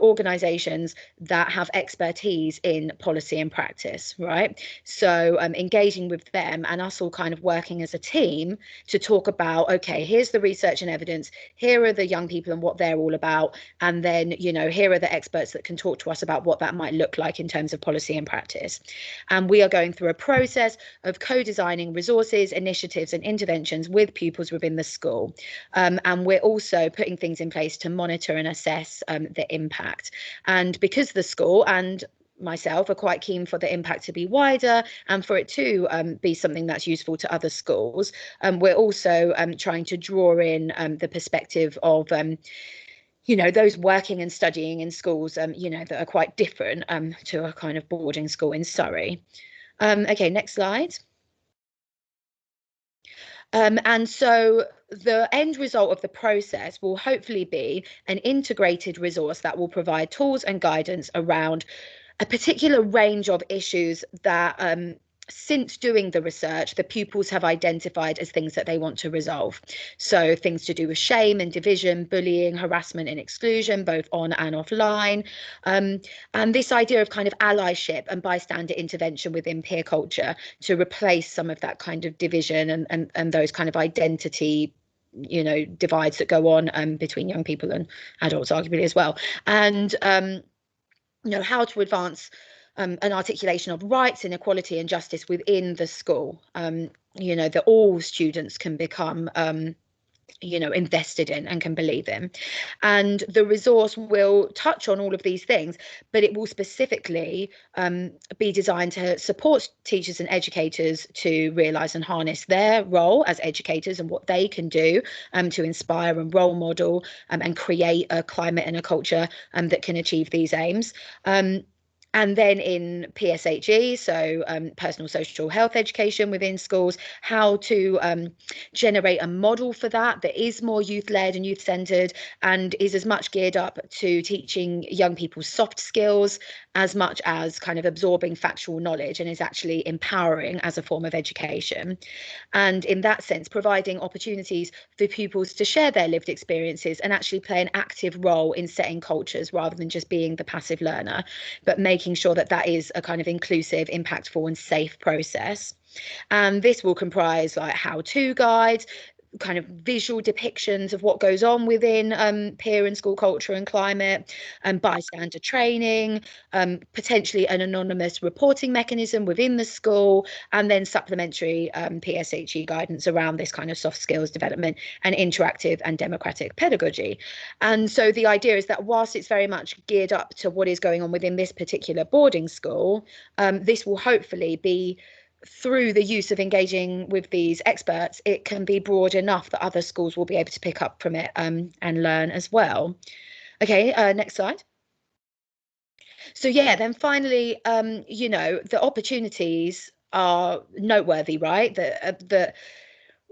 H: organizations that have expertise in policy and practice, right? So engaging with them and us all kind of working as a team to talk about, okay, here's the research and evidence, here are the young people and what they're all about. And then, here are the experts that can talk to us about what that might look like in terms of policy and practice. And we are going through a process of co-designing resources, initiatives and interventions with pupils within the school. And we're also putting things in place to monitor and assess the impact. And because the school and myself are quite keen for the impact to be wider and for it to be something that's useful to other schools, we're also trying to draw in the perspective of those working and studying in schools, that are quite different to a kind of boarding school in Surrey. Okay, next slide. And so the end result of the process will hopefully be an integrated resource that will provide tools and guidance around a particular range of issues that since doing the research, the pupils have identified as things that they want to resolve. So things to do with shame and division, bullying, harassment and exclusion, both on and offline. And this idea of kind of allyship and bystander intervention within peer culture to replace some of that kind of division and those kind of identity divides that go on between young people and adults arguably as well. And how to advance an articulation of rights, inequality and justice within the school, that all students can become invested in and can believe in. And the resource will touch on all of these things, but it will specifically be designed to support teachers and educators to realise and harness their role as educators and what they can do to inspire and role model and create a climate and a culture that can achieve these aims. And then in PSHE, so personal social health education within schools, how to generate a model for that is more youth-led and youth-centred and is as much geared up to teaching young people soft skills as much as kind of absorbing factual knowledge, and is actually empowering as a form of education. And in that sense, providing opportunities for pupils to share their lived experiences and actually play an active role in setting cultures rather than just being the passive learner, but making sure that that is a kind of inclusive, impactful and safe process. And this will comprise like how-to guides, kind of visual depictions of what goes on within peer and school culture and climate, and bystander training, potentially an anonymous reporting mechanism within the school, and then supplementary PSHE guidance around this kind of soft skills development and interactive and democratic pedagogy. And so the idea is that whilst it's very much geared up to what is going on within this particular boarding school, this will hopefully be, through the use of engaging with these experts, it can be broad enough that other schools will be able to pick up from it and learn as well. Okay, next slide. So yeah, then finally, the opportunities are noteworthy, right? That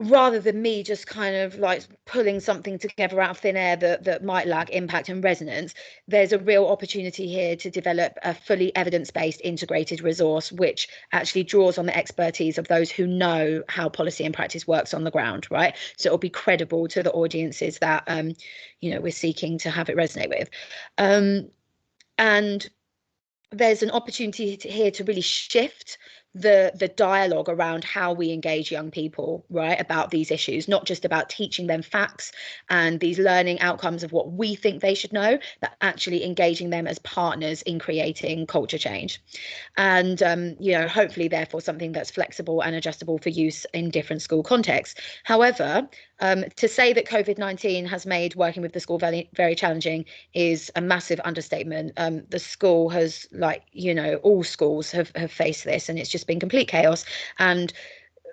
H: rather than me just kind of like pulling something together out of thin air that might lack impact and resonance, there's a real opportunity here to develop a fully evidence-based integrated resource which actually draws on the expertise of those who know how policy and practice works on the ground, right? So it'll be credible to the audiences that we're seeking to have it resonate with. And there's an opportunity here to really shift the dialogue around how we engage young people, right, about these issues, not just about teaching them facts and these learning outcomes of what we think they should know, but actually engaging them as partners in creating culture change. And, hopefully, therefore, something that's flexible and adjustable for use in different school contexts. However, to say that COVID-19 has made working with the school very, very challenging is a massive understatement. The school has, all schools have faced this, and it's just been complete chaos. And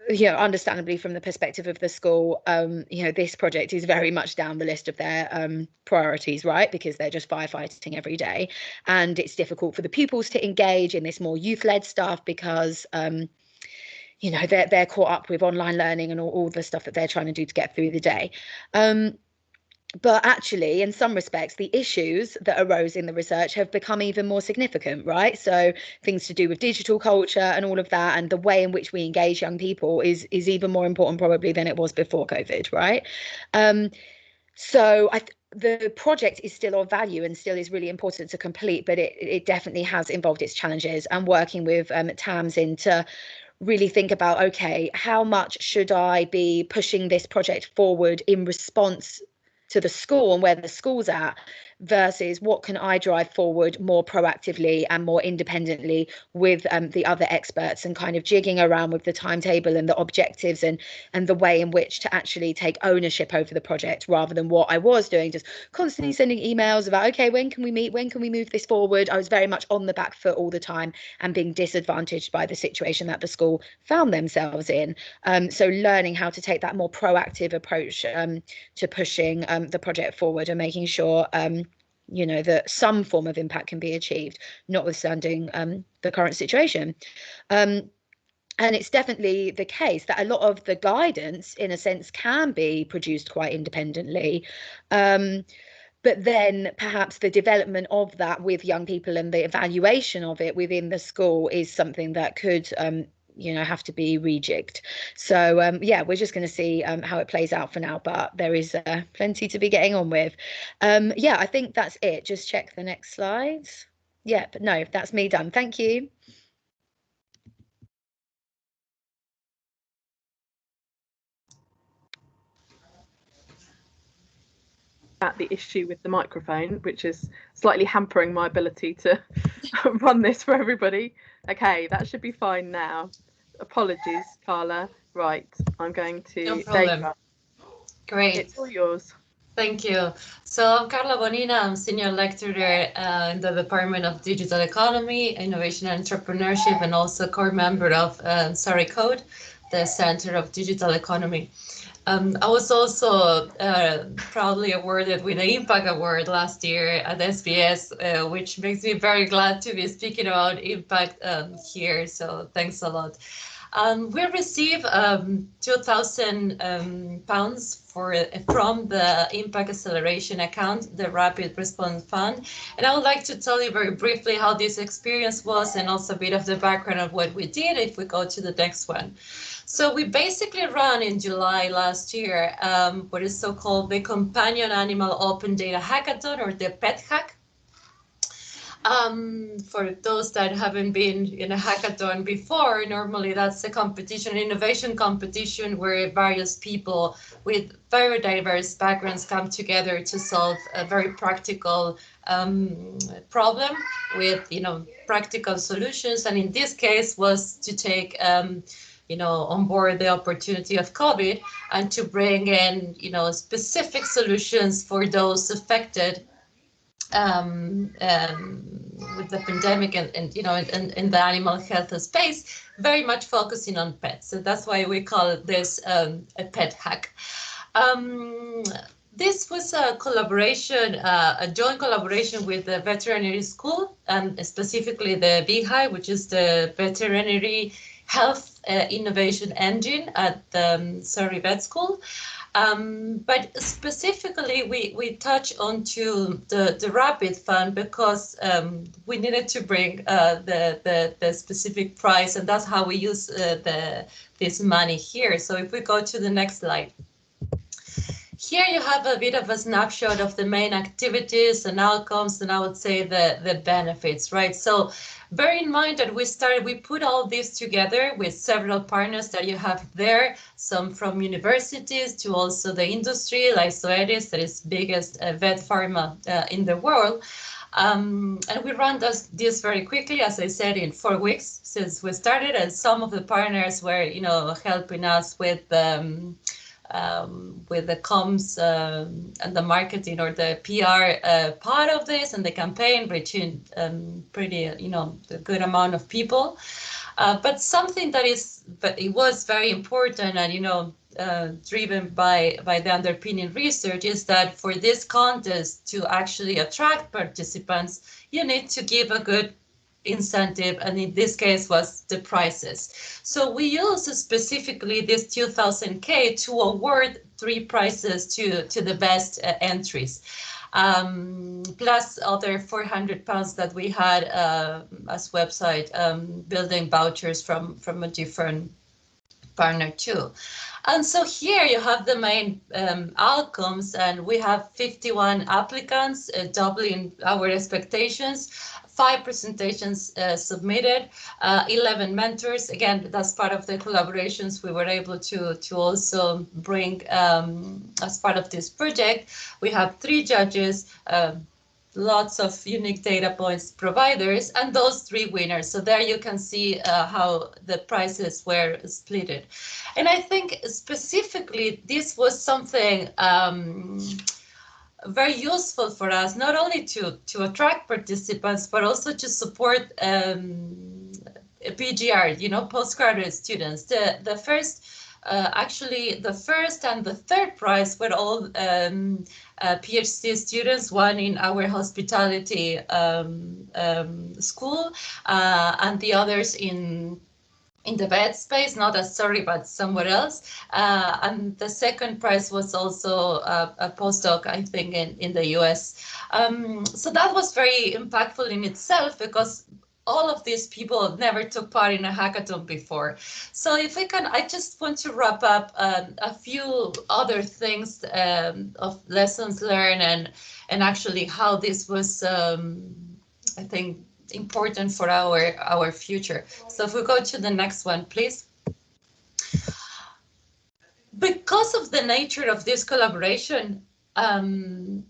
H: you know, understandably from the perspective of the school, you know, this project is very much down the list of their priorities, right? Because they're just firefighting every day, and it's difficult for the pupils to engage in this more youth-led stuff because you know, they're caught up with online learning and all the stuff that they're trying to do to get through the day. But actually, in some respects, the issues that arose in the research have become even more significant, right? So things to do with digital culture and all of that, and the way in which we engage young people is even more important probably than it was before COVID, right? So the project is still of value and still is really important to complete, but it definitely has involved its challenges. And working with Tamsin to really think about, okay, how much should I be pushing this project forward in response to the school and where the school's at, versus what can I drive forward more proactively and more independently with the other experts, and kind of jigging around with the timetable and the objectives and the way in which to actually take ownership over the project, rather than what I was doing, just constantly sending emails about, okay, when can we meet, when can we move this forward? I was very much on the back foot all the time and being disadvantaged by the situation that the school found themselves in. So learning how to take that more proactive approach to pushing the project forward and making sure you know, that some form of impact can be achieved, notwithstanding the current situation. And it's definitely the case that a lot of the guidance, in a sense, can be produced quite independently. But then perhaps the development of that with young people and the evaluation of it within the school is something that could you know, have to be rejigged. So yeah, we're just going to see how it plays out for now, but there is plenty to be getting on with. Yeah, I think that's it. Just check the next slides. Yeah, but no, that's me done. Thank you.
B: At the issue with the microphone, which is slightly hampering my ability to run this for everybody. Okay, that should be fine now. Apologies, Carla. Right, I'm going to.
F: No problem. Great.
B: It's all yours.
F: Thank you. So I'm Carla Bonina. I'm Senior Lecturer in the Department of Digital Economy, Innovation and Entrepreneurship, and also core member of Sorry Code, the Center of Digital Economy. I was also proudly awarded with the Impact Award last year at SBS, which makes me very glad to be speaking about impact here. So thanks a lot. We received £2,000 from the Impact Acceleration Account, the Rapid Response Fund. And I would like to tell you very briefly how this experience was, and also a bit of the background of what we did if we go to the next one. So we basically ran in July last year what is so-called the Companion Animal Open Data Hackathon, or the PET Hack. For those that haven't been in a hackathon before, normally that's a competition, innovation competition, where various people with very diverse backgrounds come together to solve a very practical problem with, you know, practical solutions. And in this case was to take you know, on board the opportunity of COVID and to bring in, you know, specific solutions for those affected with the pandemic and you know, in the animal health space, very much focusing on pets. So that's why we call this a pet hack. This was a collaboration, a joint collaboration with the veterinary school, and specifically the VHI, which is the veterinary health innovation engine at the Surrey Vet School. But specifically, we touch onto the Rapid Fund because we needed to bring the specific price, and that's how we use this money here. So if we go to the next slide. Here you have a bit of a snapshot of the main activities and outcomes, and I would say the benefits, right? So bear in mind that we put all this together with several partners that you have there, some from universities to also the industry, like Zoetis, that is biggest vet pharma in the world. And we ran this very quickly, as I said, in 4 weeks since we started, and some of the partners were, you know, helping us with with the comms and the marketing or the PR part of this and the campaign, reaching pretty, a good amount of people. But something that it was very important and, driven by the underpinning research is that for this contest to actually attract participants, you need to give a good incentive, and in this case was the prizes. So we use specifically this 2,000K to award 3 prizes to the best entries. Plus other £400 that we had as website building vouchers from a different partner too. And so here you have the main outcomes, and we have 51 applicants, doubling our expectations. 5 presentations submitted, 11 mentors. Again, that's part of the collaborations we were able to also bring as part of this project. We have 3 judges, lots of unique data points providers, and those 3 winners. So there you can see how the prizes were splitted. And I think specifically this was something very useful for us, not only to attract participants, but also to support PGR, postgraduate students. The first, actually, the first and the third prize were all PhD students, one in our hospitality school, and the others in the vet space, not as Surrey, but somewhere else. And the second prize was also a postdoc, I think, in the US. So that was very impactful in itself, because all of these people never took part in a hackathon before. So if we can, I just want to wrap up a few other things of lessons learned and actually how this was, I think, important for our future. So if we go to the next one, please. Because of the nature of this collaboration, oh,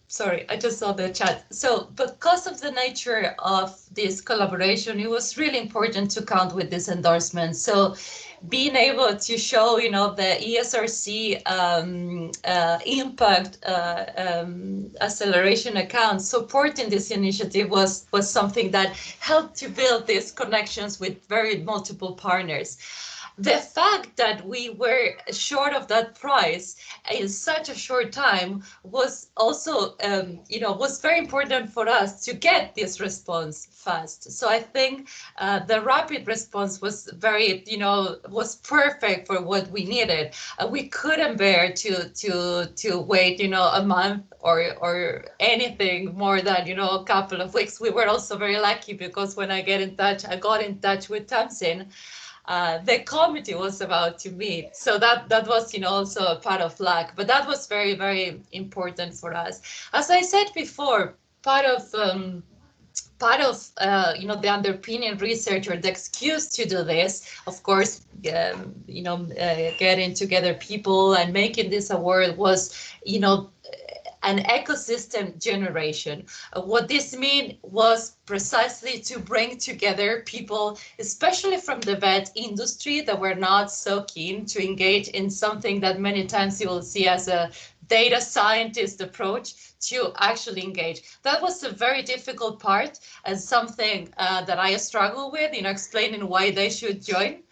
F: sorry, I just saw the chat. So because of the nature of this collaboration, it was really important to count with this endorsement. So being able to show, the ESRC impact acceleration account supporting this initiative was something that helped to build these connections with very multiple partners. The fact that we were short of that prize in such a short time was also, was very important for us to get this response fast. So I think the rapid response was very, was perfect for what we needed. We couldn't bear to wait, a month or anything more than, a couple of weeks. We were also very lucky because when I got in touch with Tamsin. The committee was about to meet, so that was also a part of luck, but that was very, very important for us. As I said before, part of the underpinning research or the excuse to do this, of course, getting together people and making this award was an ecosystem generation. What this meant was precisely to bring together people, especially from the vet industry, that were not so keen to engage in something that many times you will see as a data scientist approach, to actually engage. That was a very difficult part and something that I struggle with, explaining why they should join.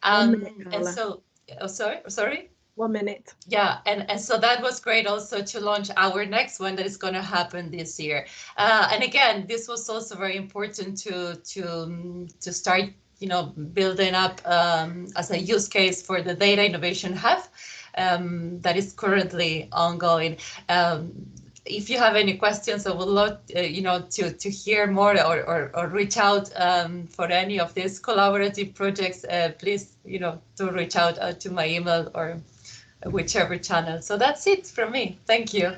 F: And so, sorry?
B: 1 minute.
F: Yeah, and so that was great also to launch our next one that is going to happen this year. And again, this was also very important to start, building up as a use case for the Data Innovation Hub that is currently ongoing. If you have any questions, I would love, to hear more or reach out for any of these collaborative projects. Please, do reach out to my email or whichever channel. So that's it from me. Thank you.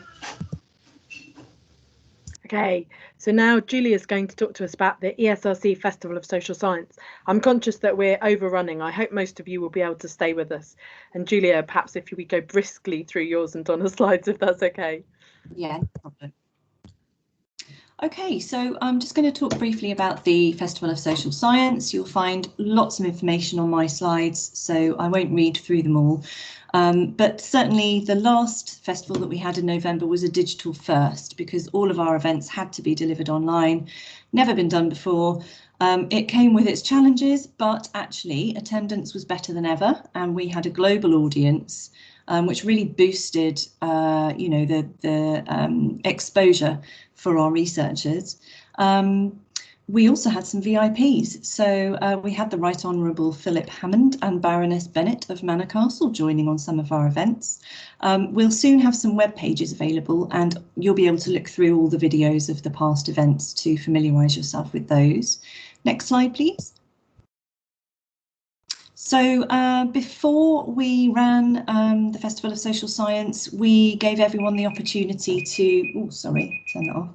B: Okay, so now Julia is going to talk to us about the ESRC Festival of Social Science. I'm conscious that we're overrunning. I hope most of you will be able to stay with us. And Julia, perhaps if we go briskly through yours and Donna's slides, if that's okay.
I: Yeah, no problem.
C: Okay, so I'm just going to talk briefly about the Festival of Social Science. You'll find lots of information on my slides, so I won't read through them all. But certainly the last festival that we had in November was a digital first, because all of our events had to be delivered online, never been done before. It came with its challenges, but actually attendance was better than ever, and we had a global audience, which really boosted, the exposure for our researchers. We also had some VIPs. So we had the Right Honourable Philip Hammond and Baroness Bennett of Manor Castle joining on some of our events. We'll soon have some web pages available, and you'll be able to look through all the videos of the past events to familiarise yourself with those. Next slide, please. So before we ran the Festival of Social Science, we gave everyone the opportunity to, turn that off.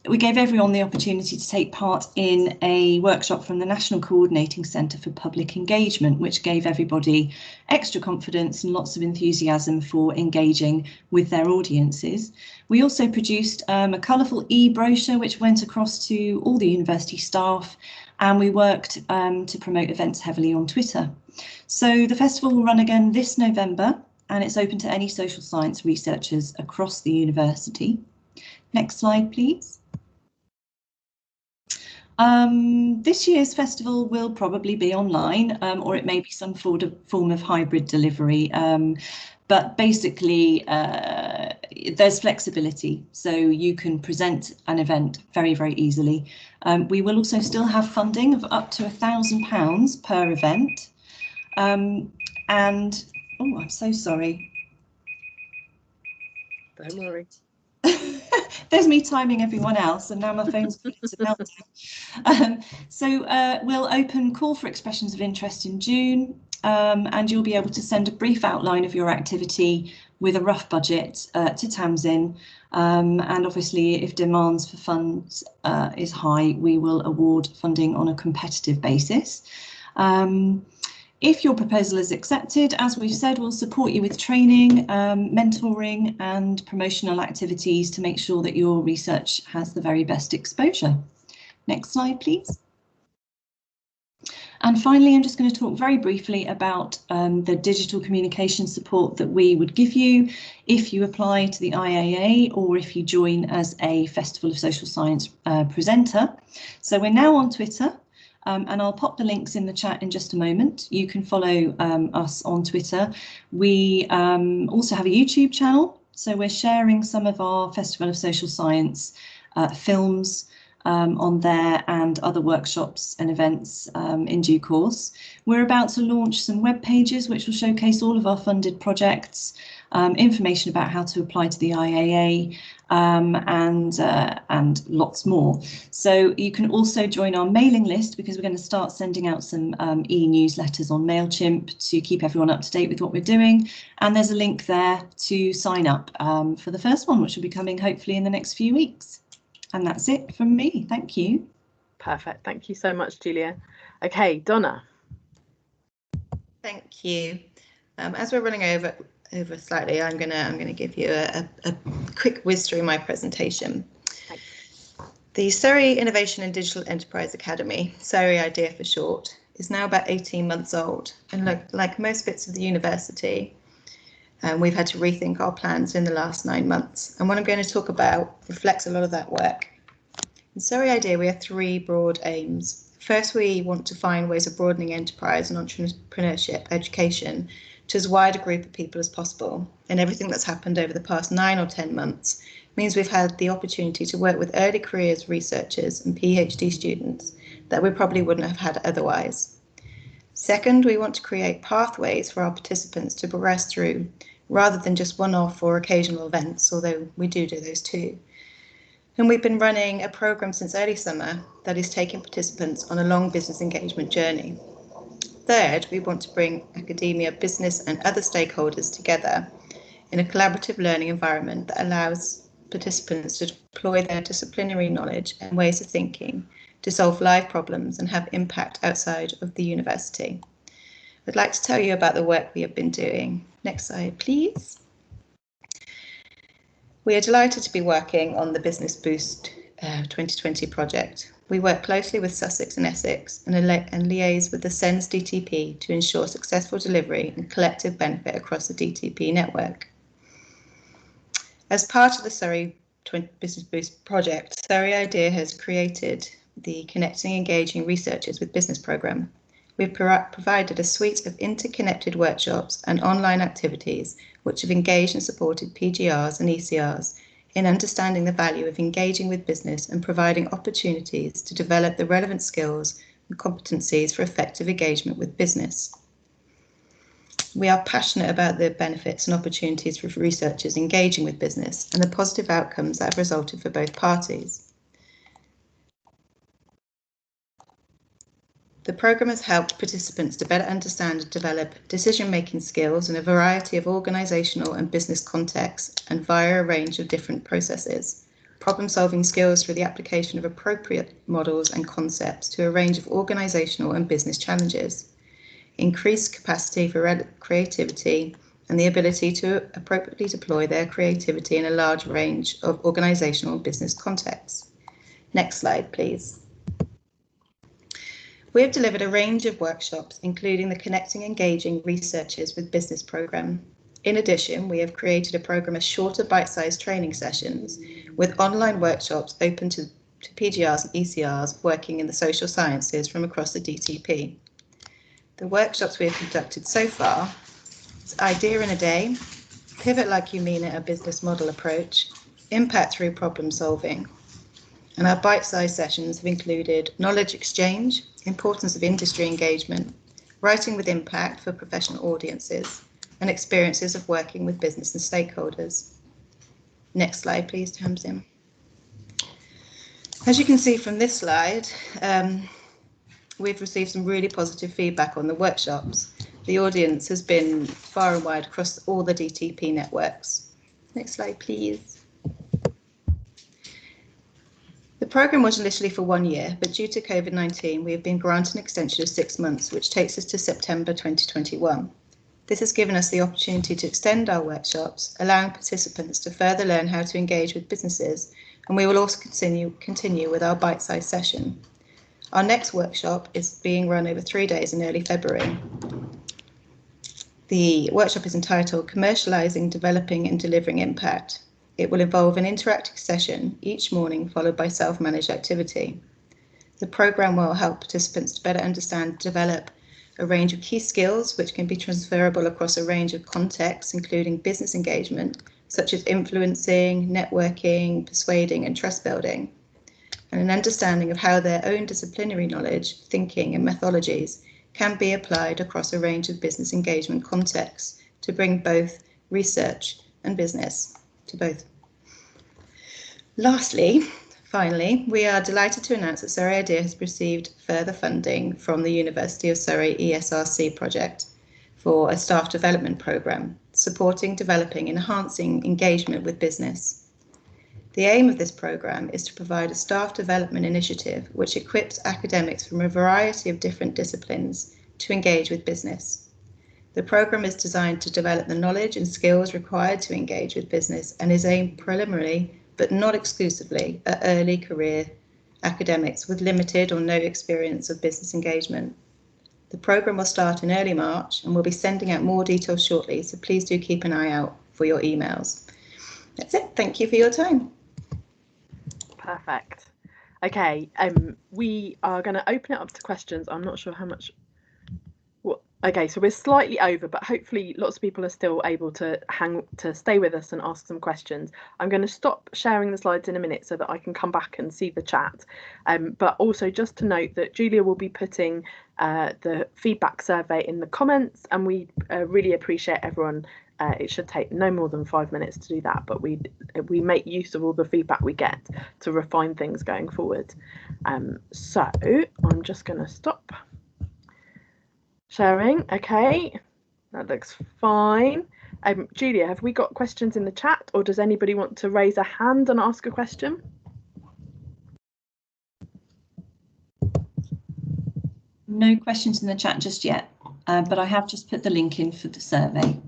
C: We gave everyone the opportunity to take part in a workshop from the National Coordinating Centre for Public Engagement, which gave everybody extra confidence and lots of enthusiasm for engaging with their audiences. We also produced a colourful e-brochure which went across to all the university staff, and we worked to promote events heavily on Twitter. So the festival will run again this November, and it's open to any social science researchers across the university. Next slide, please. This year's festival will probably be online, or it may be some form of hybrid delivery. But basically, there's flexibility, so you can present an event very, very easily. We will also still have funding of up to £1,000 per event. And, oh, I'm so sorry.
B: Don't worry.
C: There's me timing everyone else, and now my phone's going to meltdown. So we'll open call for expressions of interest in June, and you'll be able to send a brief outline of your activity with a rough budget to Tamsin. And obviously, if demands for funds is high, we will award funding on a competitive basis. If your proposal is accepted, as we've said, we'll support you with training, mentoring and promotional activities to make sure that your research has the very best exposure. Next slide, please. And finally, I'm just going to talk very briefly about the digital communication support that we would give you if you apply to the IAA or if you join as a Festival of Social Science presenter. So we're now on Twitter. And I'll pop the links in the chat in just a moment. You can follow us on Twitter. We also have a YouTube channel, so we're sharing some of our Festival of Social Science films on there and other workshops and events in due course. We're about to launch some web pages which will showcase all of our funded projects, information about how to apply to the IAA, and lots more. So you can also join our mailing list, because we're going to start sending out some e-newsletters on MailChimp to keep everyone up to date with what we're doing. And there's a link there to sign up for the first one, which will be coming hopefully in the next few weeks. And that's it from me. Thank you.
B: Perfect. Thank you so much, Julia. Okay, Donna.
E: Thank you. As we're running over slightly, I'm gonna give you a quick whiz through my presentation.
B: Thanks.
E: The Surrey Innovation and Digital Enterprise Academy, Surrey IDEA for short, is now about 18 months old, and like most bits of the university, we've had to rethink our plans in the last 9 months. And what I'm going to talk about reflects a lot of that work. In Surrey IDEA, we have 3 broad aims. First, we want to find ways of broadening enterprise and entrepreneurship education to as wide a group of people as possible. And everything that's happened over the past 9 or 10 months means we've had the opportunity to work with early careers researchers and PhD students that we probably wouldn't have had otherwise. Second, we want to create pathways for our participants to progress through, rather than just one-off or occasional events, although we do those too. And we've been running a programme since early summer that is taking participants on a long business engagement journey. Third, we want to bring academia, business and other stakeholders together in a collaborative learning environment that allows participants to deploy their disciplinary knowledge and ways of thinking to solve live problems and have impact outside of the university. I'd like to tell you about the work we have been doing. Next slide, please. We are delighted to be working on the Business Boost 2020 project. We work closely with Sussex and Essex and liaise with the SENS DTP to ensure successful delivery and collective benefit across the DTP network. As part of the Surrey Business Boost project, Surrey IDEA has created the Connecting and Engaging Researchers with Business programme. We've provided a suite of interconnected workshops and online activities which have engaged and supported PGRs and ECRs in understanding the value of engaging with business and providing opportunities to develop the relevant skills and competencies for effective engagement with business. We are passionate about the benefits and opportunities for researchers engaging with business and the positive outcomes that have resulted for both parties. The programme has helped participants to better understand and develop decision-making skills in a variety of organisational and business contexts and via a range of different processes, problem-solving skills through the application of appropriate models and concepts to a range of organisational and business challenges, increased capacity for creativity and the ability to appropriately deploy their creativity in a large range of organisational and business contexts. Next slide, please. We have delivered a range of workshops, including the Connecting and Engaging Researchers with Business programme. In addition, we have created a programme of shorter bite-sized training sessions with online workshops open to PGRs and ECRs working in the social sciences from across the DTP. The workshops we have conducted so far is Idea in a Day, Pivot Like You Mean It, a business model approach, Impact through problem solving. And our bite-sized sessions have included knowledge exchange, importance of industry engagement, writing with impact for professional audiences, and experiences of working with business and stakeholders. Next slide, please, Tamsin. As you can see from this slide, we've received some really positive feedback on the workshops. The audience has been far and wide across all the DTP networks. Next slide, please. The programme was initially for 1 year, but due to COVID-19, we have been granted an extension of 6 months, which takes us to September 2021. This has given us the opportunity to extend our workshops, allowing participants to further learn how to engage with businesses, and we will also continue with our bite-sized session. Our next workshop is being run over 3 days in early February. The workshop is entitled Commercialising, Developing and Delivering Impact. It will involve an interactive session each morning followed by self-managed activity. The programme will help participants to better understand and develop a range of key skills which can be transferable across a range of contexts, including business engagement, such as influencing, networking, persuading and trust building, and an understanding of how their own disciplinary knowledge, thinking and methodologies can be applied across a range of business engagement contexts to bring both research and business to both. Lastly, finally, we are delighted to announce that Surrey IDEA has received further funding from the University of Surrey ESRC project for a staff development programme, supporting, developing, enhancing engagement with business. The aim of this programme is to provide a staff development initiative which equips academics from a variety of different disciplines to engage with business. The programme is designed to develop the knowledge and skills required to engage with business and is aimed primarily, but not exclusively, at early career academics with limited or no experience of business engagement. The programme will start in early March and we'll be sending out more details shortly, so please do keep an eye out for your emails. That's it. Thank you for your time.
B: Perfect. Okay, we are going to open it up to questions. I'm not sure how much. Okay, so we're slightly over, but hopefully lots of people are still able to stay with us and ask some questions. I'm going to stop sharing the slides in a minute so that I can come back and see the chat. But also just to note that Julia will be putting the feedback survey in the comments, and we really appreciate everyone. It should take no more than 5 minutes to do that, but we make use of all the feedback we get to refine things going forward. So I'm just going to stop sharing. Okay, that looks fine. Julia, have we got questions in the chat, or does anybody want to raise a hand and ask a question?
C: No questions in the chat just yet, but I have just put the link in for the survey.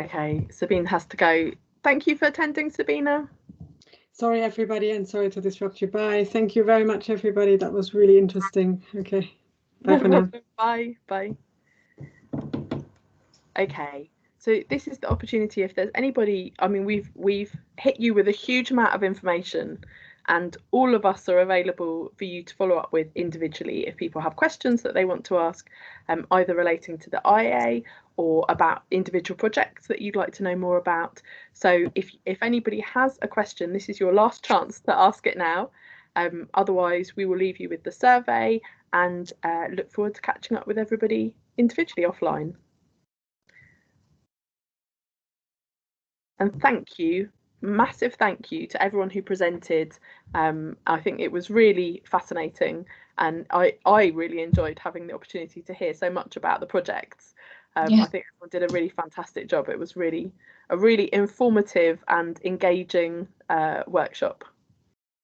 B: Okay, Sabine has to go. Thank you for attending, Sabina.
A: Sorry, everybody, and sorry to disrupt you. Bye. Thank you very much, everybody. That was really interesting. Okay. Bye for now.
B: Bye. Bye. Okay. So this is the opportunity. If there's anybody, I mean, we've hit you with a huge amount of information, and all of us are available for you to follow up with individually if people have questions that they want to ask, either relating to the IA or about individual projects that you'd like to know more about. So if anybody has a question, this is your last chance to ask it now. Otherwise, we will leave you with the survey and look forward to catching up with everybody individually offline. And thank you, massive thank you to everyone who presented. I think it was really fascinating, and I really enjoyed having the opportunity to hear so much about the projects. I think everyone did a really fantastic job. It was really a really informative and engaging workshop.